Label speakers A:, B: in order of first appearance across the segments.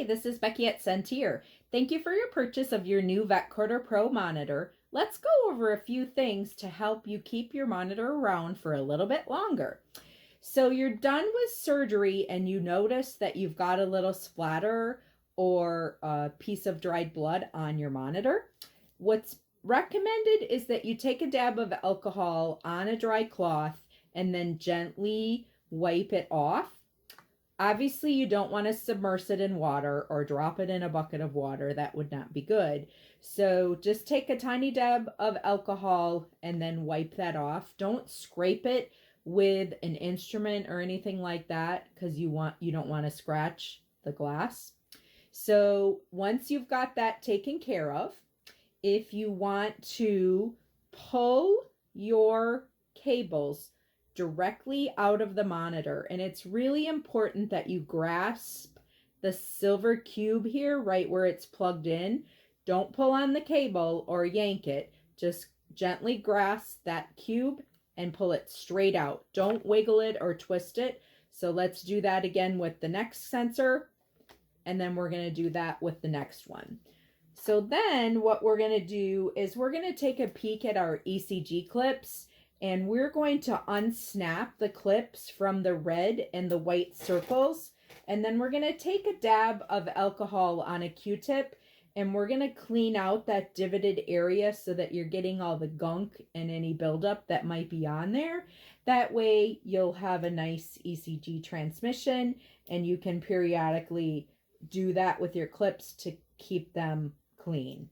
A: Hi, this is Becky at Sentier. Thank you for your purchase of your new Vetcorder Pro monitor. Let's go over a few things to help you keep your monitor around for a little bit longer. So you're done with surgery and you notice that you've got a little splatter or a piece of dried blood on your monitor. What's recommended is that you take a dab of alcohol on a dry cloth and then gently wipe it off. Obviously, you don't want to submerge it in water or drop it in a bucket of water. That would not be good. So just take a tiny dab of alcohol and then wipe that off. Don't scrape it with an instrument or anything like that because you don't want to scratch the glass. So once you've got that taken care of, if you want to pull your cables directly out of the monitor, and it's really important that you grasp the silver cube here right where it's plugged in. Don't pull on the cable or yank it. Just gently grasp that cube and pull it straight out. Don't wiggle it or twist it. So let's do that again with the next sensor, and then we're going to do that with the next one. So then what we're going to do is we're going to take a peek at our ECG clips, and we're going to unsnap the clips from the red and the white circles. And then we're going to take a dab of alcohol on a Q-tip, and we're going to clean out that divoted area so that you're getting all the gunk and any buildup that might be on there. That way you'll have a nice ECG transmission, and you can periodically do that with your clips to keep them clean.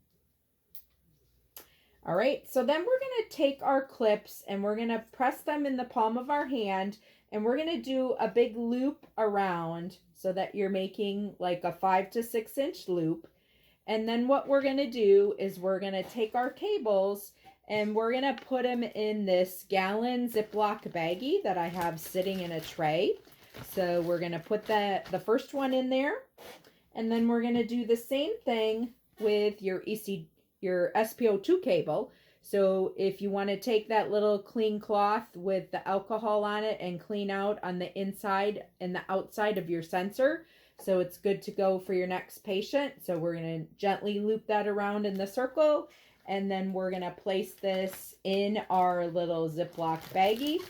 A: All right, so then we're going to take our clips and we're going to press them in the palm of our hand, and we're going to do a big loop around so that you're making like a 5 to 6 inch loop. And then what we're going to do is we're going to take our cables and we're going to put them in this gallon Ziploc baggie that I have sitting in a tray. So we're going to put the first one in there, and then we're going to do the same thing with your SPO2 cable. So if you want to take that little clean cloth with the alcohol on it and clean out on the inside and the outside of your sensor, so it's good to go for your next patient. So we're going to gently loop that around in the circle, and then we're going to place this in our little Ziploc baggie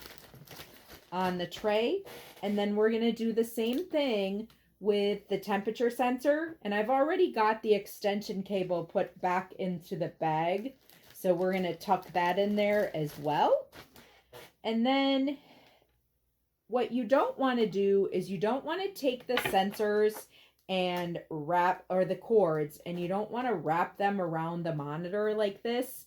A: on the tray. And then we're going to do the same thing with the temperature sensor, and I've already got the extension cable put back into the bag, so we're going to tuck that in there as well. And then what you don't want to do is you don't want to take the sensors and or the cords, and you don't want to wrap them around the monitor like this.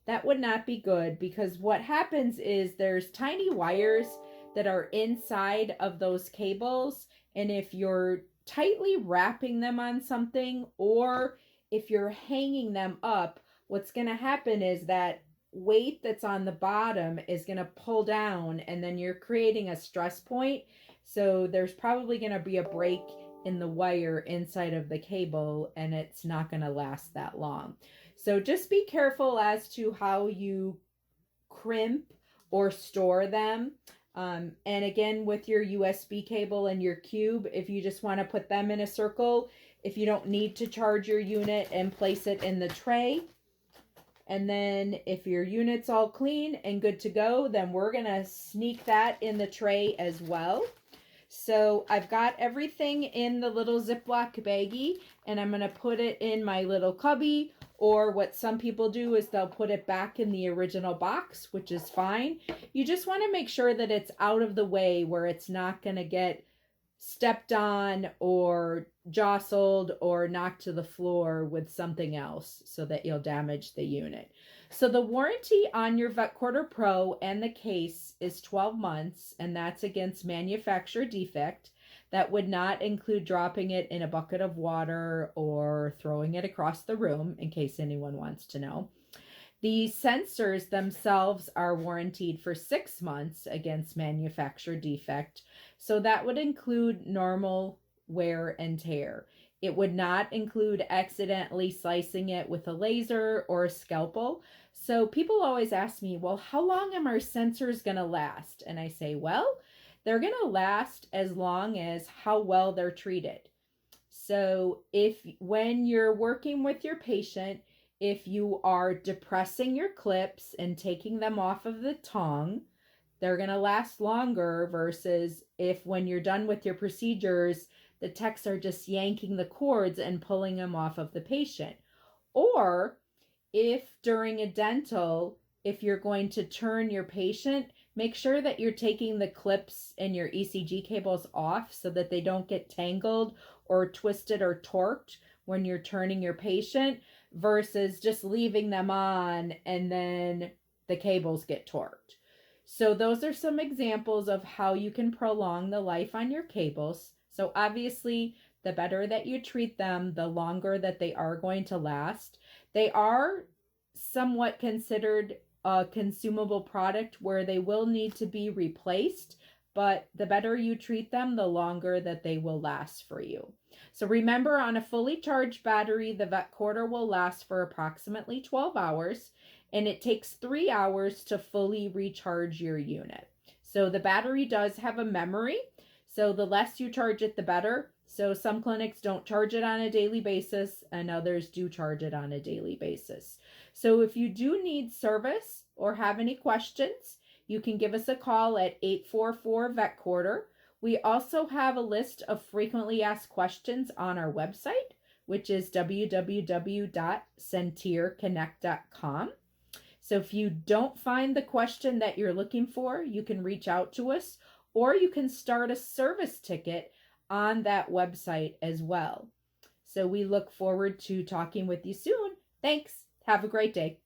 A: That would not be good, because what happens is there's tiny wires that are inside of those cables, and if you're tightly wrapping them on something, or if you're hanging them up, what's going to happen is that weight that's on the bottom is going to pull down, and then you're creating a stress point. So there's probably going to be a break in the wire inside of the cable, and it's not going to last that long. So just be careful as to how you crimp or store them. And again, with your USB cable and your cube, if you just want to put them in a circle, if you don't need to charge your unit, and place it in the tray. And then if your unit's all clean and good to go, then we're going to sneak that in the tray as well. So I've got everything in the little Ziploc baggie, and I'm going to put it in my little cubby, or what some people do is they'll put it back in the original box, which is fine. You just want to make sure that it's out of the way where it's not going to get stepped on or jostled or knocked to the floor with something else so that you'll damage the unit. So the warranty on your Vetcorder Pro and the case is 12 months, and that's against manufacturer defect. That would not include dropping it in a bucket of water or throwing it across the room, in case anyone wants to know. The sensors themselves are warranted for 6 months against manufacturer defect. So that would include normal wear and tear. It would not include accidentally slicing it with a laser or a scalpel. So people always ask me, well, how long are our sensors going to last? And I say, well, they're going to last as long as how well they're treated. So when you're working with your patient, if you are depressing your clips and taking them off of the tongue, they're going to last longer versus if when you're done with your procedures, the techs are just yanking the cords and pulling them off of the patient. Or if during a dental, if you're going to turn your patient, make sure that you're taking the clips and your ECG cables off so that they don't get tangled or twisted or torqued when you're turning your patient versus just leaving them on and then the cables get torqued. So those are some examples of how you can prolong the life on your cables. So obviously, the better that you treat them, the longer that they are going to last. They are somewhat considered a consumable product where they will need to be replaced, but the better you treat them, the longer that they will last for you. So remember, on a fully charged battery, the Vetcorder will last for approximately 12 hours, and it takes 3 hours to fully recharge your unit. So the battery does have a memory, so the less you charge it, the better. So some clinics don't charge it on a daily basis and others do charge it on a daily basis. So if you do need service or have any questions, you can give us a call at 844-VETcorder. We also have a list of frequently asked questions on our website, which is www.centierconnect.com. So if you don't find the question that you're looking for, you can reach out to us, or you can start a service ticket on that website as well. So we look forward to talking with you soon. Thanks. Have a great day.